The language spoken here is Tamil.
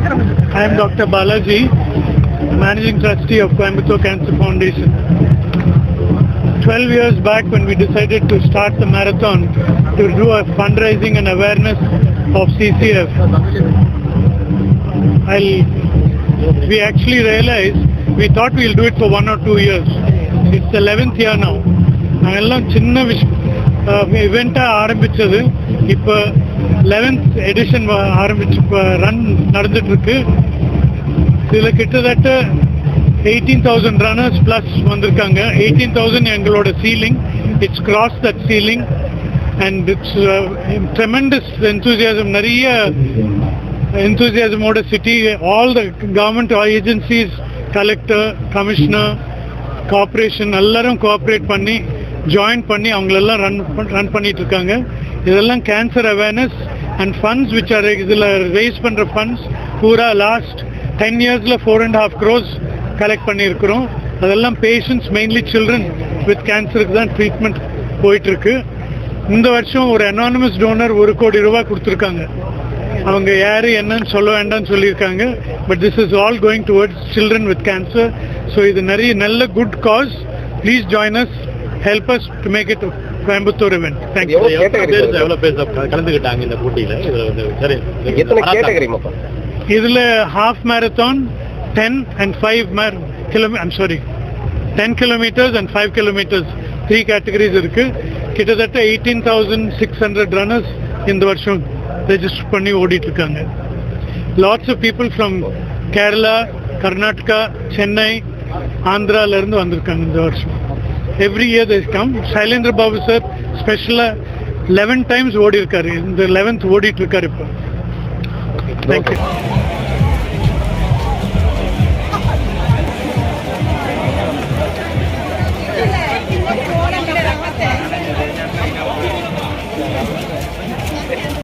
I am Dr. Balaji, Managing Trustee of Coimbatore Cancer Foundation. 12 years back when we decided to start the marathon to do a fundraising and awareness of CCF, we actually realized we thought we'll do it for 1 or 2 years. It's the 11th year now. நாங்கெல்லாம் சின்ன இவெண்ட்டாக ஆரம்பித்தது இப்போ 11th எடிஷன் ஆரம்பிச்சு இப்போ ரன் நடந்துட்டுருக்கு. இதில் கிட்டத்தட்ட 18,000 ரன்னர்ஸ் ப்ளஸ் வந்திருக்காங்க. 18,000 எங்களோட ceiling. It's crossed that ceiling and it's tremendous enthusiasm. நிறைய என்தூசியாசமோட city, all the government agencies, collector, commissioner, corporation எல்லாரும் கோஆப்ரேட் பண்ணி ஜாயின் பண்ணி அவங்களெல்லாம் ரன் பண்ணிட்டு இருக்காங்க. இதெல்லாம் cancer awareness and funds which are இதில் ரேஸ் பண்ணுற ஃபண்ட்ஸ் பூரா லாஸ்ட் 10 இயர்ஸில் 4.5 crores கலெக்ட் பண்ணியிருக்கிறோம். அதெல்லாம் பேஷண்ட்ஸ், மெயின்லி சில்ட்ரன் வித் கேன்சருக்கு தான் ட்ரீட்மெண்ட் போயிட்டுருக்கு. இந்த வருஷம் ஒரு அனானிமஸ் டோனர் 1 கோடி ரூபாய் கொடுத்துருக்காங்க. அவங்க யார் என்னன்னு சொல்ல வேண்டாம்னு சொல்லியிருக்காங்க. But this is all going towards children with cancer. So இது நிறைய நல்ல good cause. Please join us, help us to make it Coimbatore event. Thank you. எவ்வளவு பேர் கலந்துக்கிட்டாங்க இந்த போட்டியில? இதுல half marathon, 10 and 5 10 kilometers and 5 kilometers 3 categories இருக்கு. கிட்டத்தட்ட 18,600 runners இந்த வருஷம் ரெஜிஸ்டர் பண்ணி ஓடிட்டு இருக்காங்க. Lots of people from Kerala, Karnataka, Chennai, Andhra இருந்து வந்திருக்காங்க இந்த வருஷம். Every year they come. Shailendra Babu sir ஸ்பெஷலா 11 times ஓடி இருக்காரு. இந்த 11th ஓடிட்டு இருக்காரு இப்போ. Thank you.